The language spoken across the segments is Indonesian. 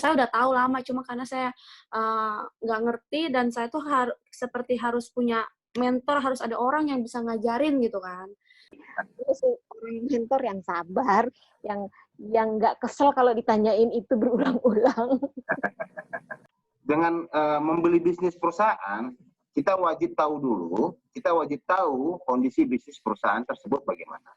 Saya udah tahu lama, cuma karena saya, nggak ngerti dan saya tuh seperti harus punya mentor, harus ada orang yang bisa ngajarin gitu kan. Terus orang mentor yang sabar, yang nggak kesel kalau ditanyain itu berulang-ulang. Dengan membeli bisnis perusahaan, kita wajib tahu kondisi bisnis perusahaan tersebut bagaimana.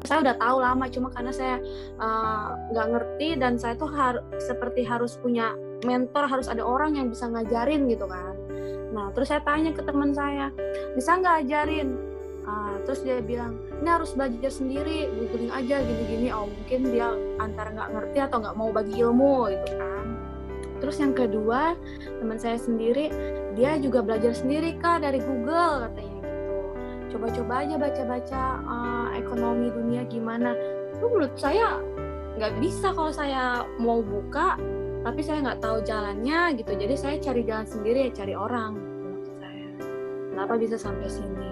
Saya udah tahu lama, cuma karena saya, nggak ngerti dan saya tuh seperti harus punya mentor, harus ada orang yang bisa ngajarin gitu kan. Nah, terus saya tanya ke teman saya, "Bisa nggak ajarin?" Terus dia bilang, "Ini harus belajar sendiri, googling aja gini-gini." Oh, mungkin dia antara nggak ngerti atau nggak mau bagi ilmu gitu kan. Terus yang kedua, teman saya sendiri, dia juga belajar sendiri Kak dari Google katanya gitu. Coba-coba aja baca-baca ekonomi dunia gimana. Itu menurut saya nggak bisa kalau saya mau buka, tapi saya nggak tahu jalannya gitu. Jadi saya cari jalan sendiri, ya cari orang. Menurut saya, kenapa bisa sampai sini?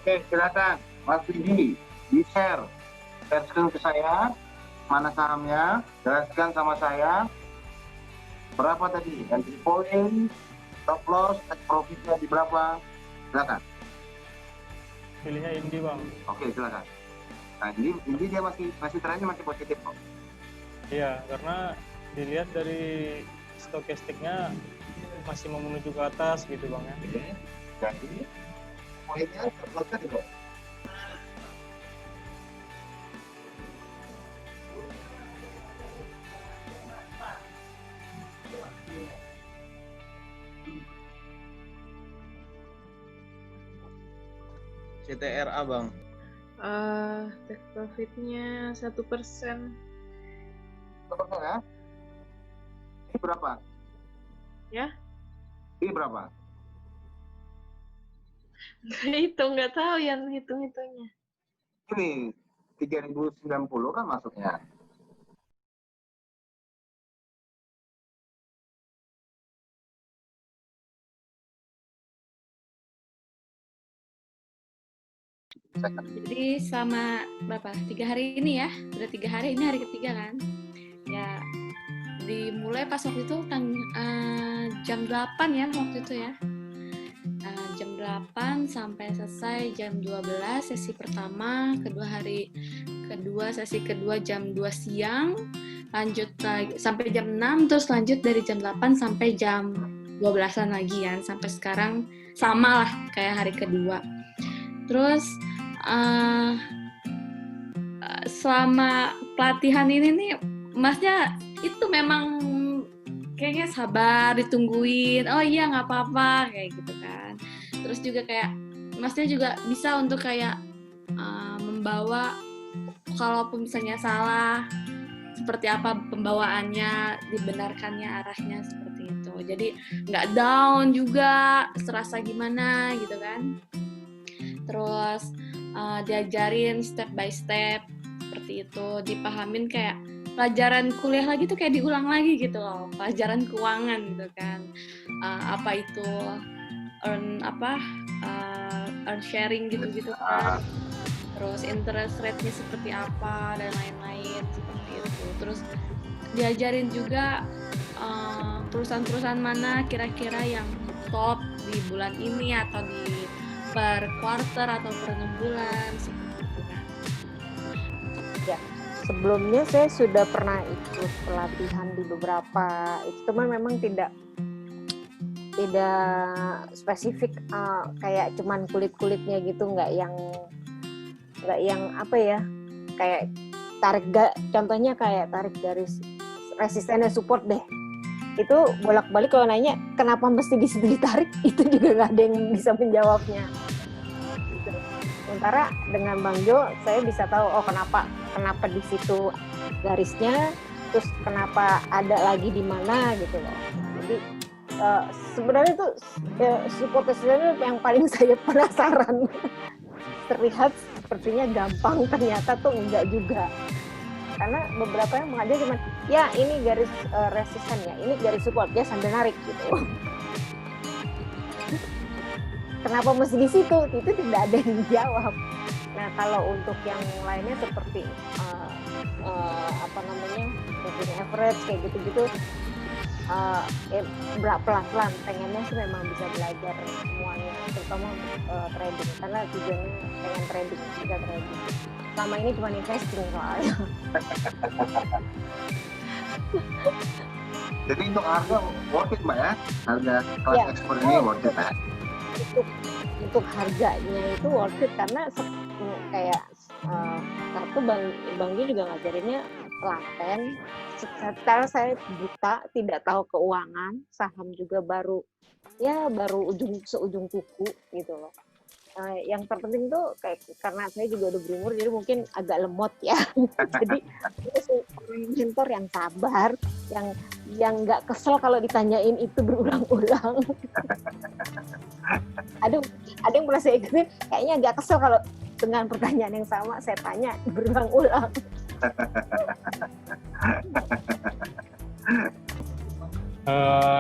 Oke, silakan Mas Widi, di-share screen ke saya, mana sahamnya, jelaskan sama saya berapa tadi entry point, Stop loss, take profitnya di berapa? Silakan. Pilihnya Indi bang. Oke, silakan. Nah, ini dia masih trennya masih positif kok. Iya, karena dilihat dari stokastiknya masih mau menuju ke atas gitu bang ya. Oke. Jadi poinnya terletak di bawah. CTRA bang. Take profitnya 1%. Berapa ya? Ini berapa? Ya? Ini berapa? Nggak tahu yang hitung-hitungnya. Ini 3090 kan masuknya. Jadi selama berapa? 3 hari ini ya, udah 3 hari, ini hari ketiga kan. Ya, dimulai pas waktu itu jam 8 ya waktu itu ya. Jam 8 sampai selesai jam 12 sesi pertama, sesi kedua jam 2 siang, lanjut lagi sampai jam 6, terus lanjut dari jam 8 sampai jam 12-an lagi kan, sampai sekarang sama lah kayak hari kedua. Terus selama pelatihan ini nih, masnya itu memang kayaknya sabar, ditungguin, oh iya nggak apa-apa, kayak gitu kan. Terus juga kayak, masnya juga bisa untuk kayak membawa, kalaupun misalnya salah, seperti apa pembawaannya, dibenarkannya arahnya seperti itu. Jadi nggak down juga, serasa gimana gitu kan. Terus diajarin step by step seperti itu, dipahamin kayak pelajaran kuliah lagi tuh kayak diulang lagi gitu loh, pelajaran keuangan gitu kan. Apa itu earn sharing gitu kan. Terus interest rate-nya seperti apa dan lain-lain seperti itu. Terus diajarin juga perusahaan-perusahaan mana kira-kira yang top di bulan ini atau di per quarter atau per 6 bulan seperti itu kan. Ya, sebelumnya saya sudah pernah ikut pelatihan di beberapa, itu teman memang tidak spesifik kayak cuman kulit-kulitnya gitu, nggak yang apa ya, kayak contohnya kayak tarik garis resistennya support deh. Itu bolak-balik kalau nanya kenapa mesti di situ ditarik, itu juga nggak ada yang bisa menjawabnya. Gitu. Sementara dengan Bang Jo saya bisa tahu kenapa di situ garisnya, terus kenapa ada lagi di mana gitu loh. Jadi sebenarnya itu support resistance yang paling saya penasaran. Terlihat sepertinya gampang, ternyata tuh enggak juga. Karena beberapa yang mengajar cuma, ya ini garis resisten ya, ini garis support ya, sambil narik gitu. Kenapa mesti di situ? Itu tidak ada yang dijawab. Nah kalau untuk yang lainnya seperti moving average kayak gitu-gitu, pelan-pelan pengennya sih memang bisa belajar semuanya, terutama trading, karena tujuannya pengen trading, bisa trading. Selama ini cuma investing soalnya. Jadi untuk harga worth it Mbak ya? Harga kelas Ya, ekspor ini worth it ya? Untuk harganya itu worth it, karena kayak satu Bang Gi juga ngajarinnya laten. Secara saya buta, tidak tahu keuangan, saham juga baru seujung kuku gitu loh. Yang terpenting tuh karena saya juga udah berumur, jadi mungkin agak lemot ya. Jadi orang mentor yang sabar, yang nggak kesel kalau ditanyain itu berulang-ulang. Ada yang pernah saya ikutin, kayaknya agak kesel kalau dengan pertanyaan yang sama saya tanya berulang-ulang.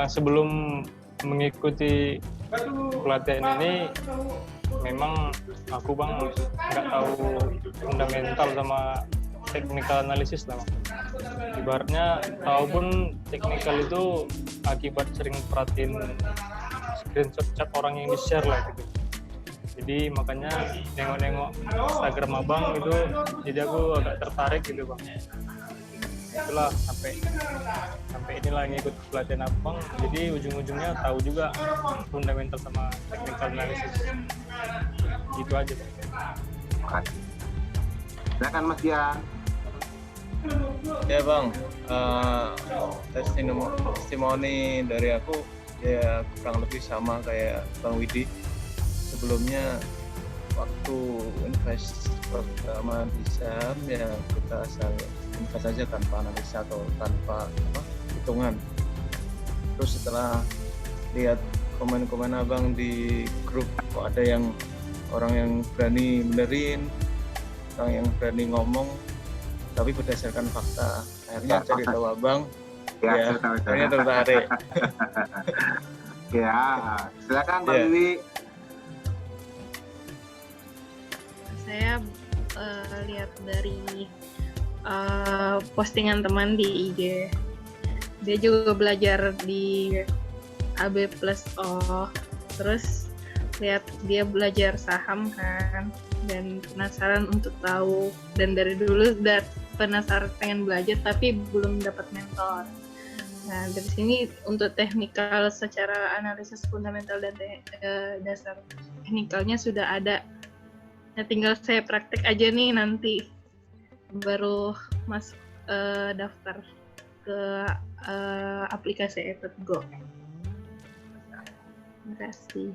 Sebelum mengikuti pelatihan ini, memang aku Bang nggak tahu fundamental sama technical analysis lah Bang. Ibaratnya tahu pun technical itu akibat sering perhatiin screenshot chat orang yang di-share lah gitu. Jadi makanya nengok-nengok Instagram abang itu, jadi aku agak tertarik gitu bang. Itulah sampai inilah ngikut pelatihan abang, jadi ujung-ujungnya tahu juga fundamental sama technical analysis. Gitu aja bang. Silakan Mas Dian. Ya bang, testimoni dari aku ya kurang lebih sama kayak Bang Widi. Sebelumnya waktu invest pertama di saham ya kita asal invest saja tanpa analisa atau tanpa hitungan. Terus setelah lihat komen-komen abang di grup, kok ada yang orang yang berani benerin, orang yang berani ngomong tapi berdasarkan fakta, akhirnya Ya, cari fakta. tahu abang, Ya, akhirnya tertarik. Ya, silakan Mbak Ya. Wiwi. Saya lihat dari postingan teman di IG. Dia juga belajar di AB Plus O. Terus lihat dia belajar saham kan, dan penasaran untuk tahu. Dan dari dulu udah penasaran pengen belajar tapi belum dapat mentor. Nah dari sini untuk teknikal secara analisis fundamental dan dasar teknikalnya sudah ada. Nah, tinggal saya praktek aja nih nanti baru masuk daftar ke aplikasi EpetGo. Terima kasih.